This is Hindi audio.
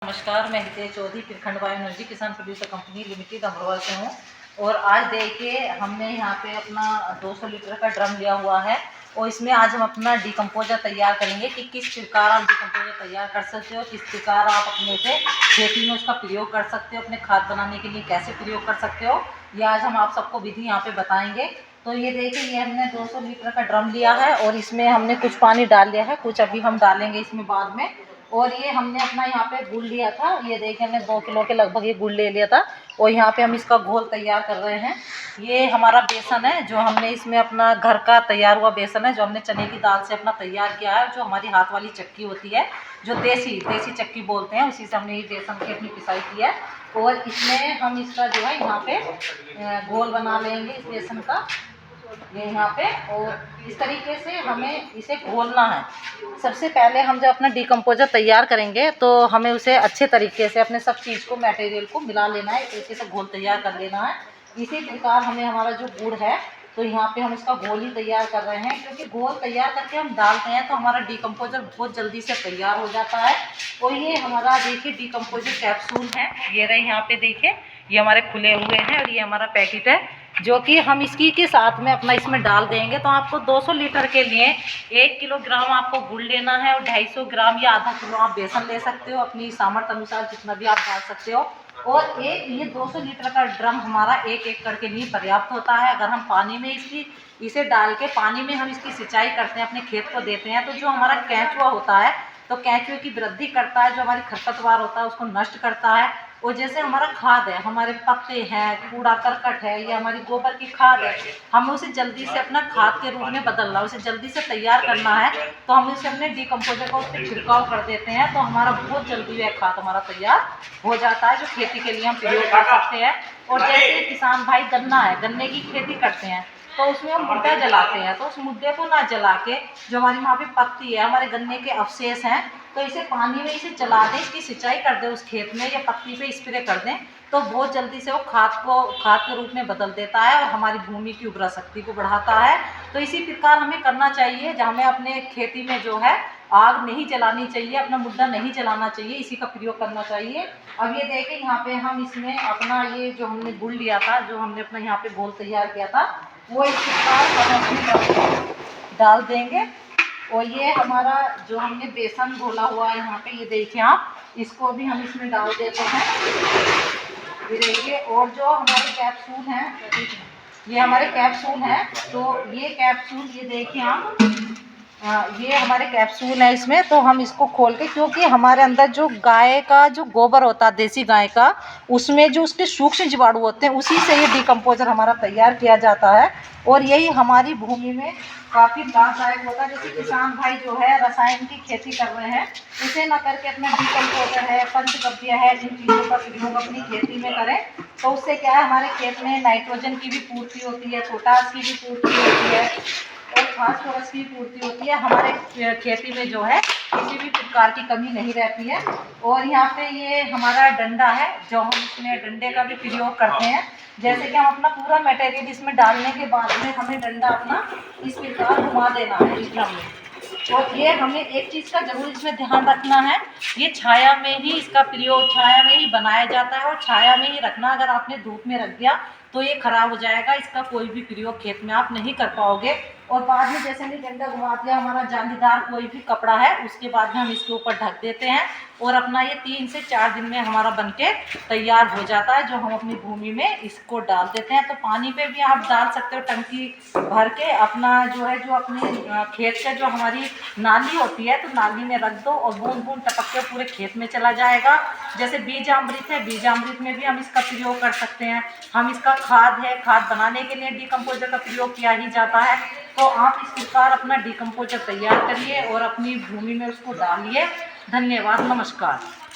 नमस्कार। मैं हितेश चौधरी प्रखंड बायो एनर्जी किसान प्रोड्यूसर कंपनी लिमिटेड अमरोहा से हूँ। और आज देखिए हमने यहाँ पे अपना 200 लीटर का ड्रम लिया हुआ है और इसमें आज हम अपना डिकम्पोजर तैयार करेंगे कि किस प्रकार आप डिकम्पोजर तैयार कर सकते हो, किस प्रकार आप अपने से खेती में उसका प्रयोग कर सकते हो, अपने खाद बनाने के लिए कैसे प्रयोग कर सकते हो, ये आज हम आप सबको विधि यहाँ पे बताएंगे। तो ये देखिए, ये हमने 200 लीटर का ड्रम लिया है और इसमें हमने कुछ पानी डाल लिया है, कुछ अभी हम डालेंगे इसमें बाद में। और ये हमने अपना यहाँ पे गुड़ लिया था, ये देखिए हमने 2 किलो के लगभग ये गुड़ ले लिया था और यहाँ पे हम इसका घोल तैयार कर रहे हैं। ये हमारा बेसन है जो हमने इसमें अपना घर का तैयार हुआ बेसन है, जो हमने चने की दाल से अपना तैयार किया है, जो हमारी हाथ वाली चक्की होती है, जो देसी चक्की बोलते हैं, उसी से हमने ये बेसन की अपनी पिसाई की है। और इसमें हम इसका जो है यहाँ पे घोल बना लेंगे इस बेसन का, ये यहाँ पे। और इस तरीके से हमें इसे घोलना है। सबसे पहले हम जब अपना डिकम्पोजर तैयार करेंगे तो हमें उसे अच्छे तरीके से अपने सब चीज़ को, मटेरियल को मिला लेना है, इस तरीके से घोल तैयार कर लेना है। इसी प्रकार हमें हमारा जो गुड़ है, तो यहाँ पे हम इसका घोल ही तैयार कर रहे हैं, क्योंकि घोल तैयार करके हम डालते हैं तो हमारा डिकम्पोजर बहुत जल्दी से तैयार हो जाता है। और ये हमारा देखिए डिकम्पोजर कैप्सूल है, ये रहे यहाँ पे देखिए, ये हमारे खुले हुए हैं और ये हमारा पैकेट है जो कि हम इसकी के साथ में अपना इसमें डाल देंगे। तो आपको 200 लीटर के लिए 1 किलोग्राम आपको गुड़ लेना है और 250 ग्राम या आधा किलो आप बेसन ले सकते हो, अपनी सामर्थ्य अनुसार जितना भी आप डाल सकते हो। और ये 200 लीटर का ड्रम हमारा एक एकड़ के लिए पर्याप्त होता है। अगर हम पानी में इसे डाल के पानी में हम इसकी सिंचाई करते हैं, अपने खेत को देते हैं, तो जो हमारा केंचुआ होता है, तो केंचुए की वृद्धि करता है, जो हमारी खरपतवार होता है उसको नष्ट करता है। और जैसे हमारा खाद है, हमारे पत्ते हैं, कूड़ा करकट है, या हमारी गोबर की खाद है, हमें उसे जल्दी से अपना खाद के रूप में बदलना है, उसे जल्दी से तैयार करना है, तो हम उसे अपने डिकम्पोजर का उस पर छिड़काव कर देते हैं, तो हमारा बहुत जल्दी वह खाद हमारा तैयार हो जाता है, जो खेती के लिए हम प्रयोग कर सकते हैं। और जैसे किसान भाई गन्ना है, गन्ने की खेती करते हैं, तो उसमें हम मुद्दा जलाते हैं, तो उस मुद्दे को ना जला के जो हमारी वहाँ पे पत्ती है, हमारे गन्ने के अवशेष हैं, तो इसे पानी में इसे जला दें, इसकी सिंचाई कर दें उस खेत में, या पत्ती पे स्प्रे कर दें, तो बहुत जल्दी से वो खाद के रूप में बदल देता है और हमारी भूमि की उर्वरा शक्ति को बढ़ाता है। तो इसी प्रकार हमें करना चाहिए, जहाँ हमें अपने खेती में जो है आग नहीं जलानी चाहिए, अपना मुद्दा नहीं जलाना चाहिए, इसी का प्रयोग करना चाहिए। अब ये देखें, यहाँ पे हम इसमें अपना ये जो हमने गुड़ लिया था, जो हमने अपना यहाँ पे घोल तैयार किया था, वो इस प्रकार हम अपने डाल देंगे। और ये हमारा जो हमने बेसन घोला हुआ है यहाँ पे, ये देखिए आप, इसको भी हम इसमें डाल देते हैं, ये देखिए। और जो हमारे कैप्सूल हैं, ये हमारे कैप्सूल हैं, तो ये कैप्सूल ये देखिए आप, ये हमारे कैप्सूल है इसमें, तो हम इसको खोल के, क्योंकि हमारे अंदर जो गाय का जो गोबर होता है, देसी गाय का, उसमें जो उसके सूक्ष्म जीवाणु होते हैं, उसी से ये डिकम्पोजर हमारा तैयार किया जाता है। और यही हमारी भूमि में काफ़ी लाभदायक होता है। जैसे किसान भाई जो है रसायन की खेती कर रहे हैं, इसे न करके अपना डिकम्पोजर है, पंचगव्य है, इन चीज़ों का प्रयोग अपनी खेती में करें, तो उससे क्या है, हमारे खेत में नाइट्रोजन की भी पूर्ति होती है, पोटास की भी पूर्ति होती है और फास्फोरस की पूर्ति होती है। हमारे खेती में जो है किसी भी प्रकार की कमी नहीं रहती है। और यहाँ पे ये हमारा डंडा है, जो हम इसमें डंडे का भी प्रयोग करते हैं। जैसे कि हम अपना पूरा मटेरियल इसमें डालने के बाद में हमें डंडा अपना इस प्रकार घुमा देना है इस ड्रम में। और ये हमें एक चीज़ का जरूर इसमें ध्यान रखना है, ये छाया में ही इसका प्रयोग, छाया में ही बनाया जाता है और छाया में ही रखना। अगर आपने धूप में रख दिया तो ये खराब हो जाएगा, इसका कोई भी प्रयोग खेत में आप नहीं कर पाओगे। और बाद में जैसे नहीं डंडा घुमा दिया, हमारा जालीदार कोई भी कपड़ा है, उसके बाद में हम इसके ऊपर ढक देते हैं और अपना ये 3 से 4 दिन में हमारा बनके तैयार हो जाता है, जो हम अपनी भूमि में इसको डाल देते हैं। तो पानी पे भी आप डाल सकते हो, टंकी भर के अपना जो है, जो अपने खेत से जो हमारी नाली होती है, तो नाली में रख दो और बूंद बूंद टपक के पूरे खेत में चला जाएगा। जैसे बीजामृत है, बीजामृत में भी हम इसका प्रयोग कर सकते हैं। हम इसका खाद है, खाद बनाने के लिए डिकम्पोजर का प्रयोग किया ही जाता है। तो आप इस प्रकार अपना डिकम्पोजर तैयार करिए और अपनी भूमि में उसको डालिए। धन्यवाद, नमस्कार।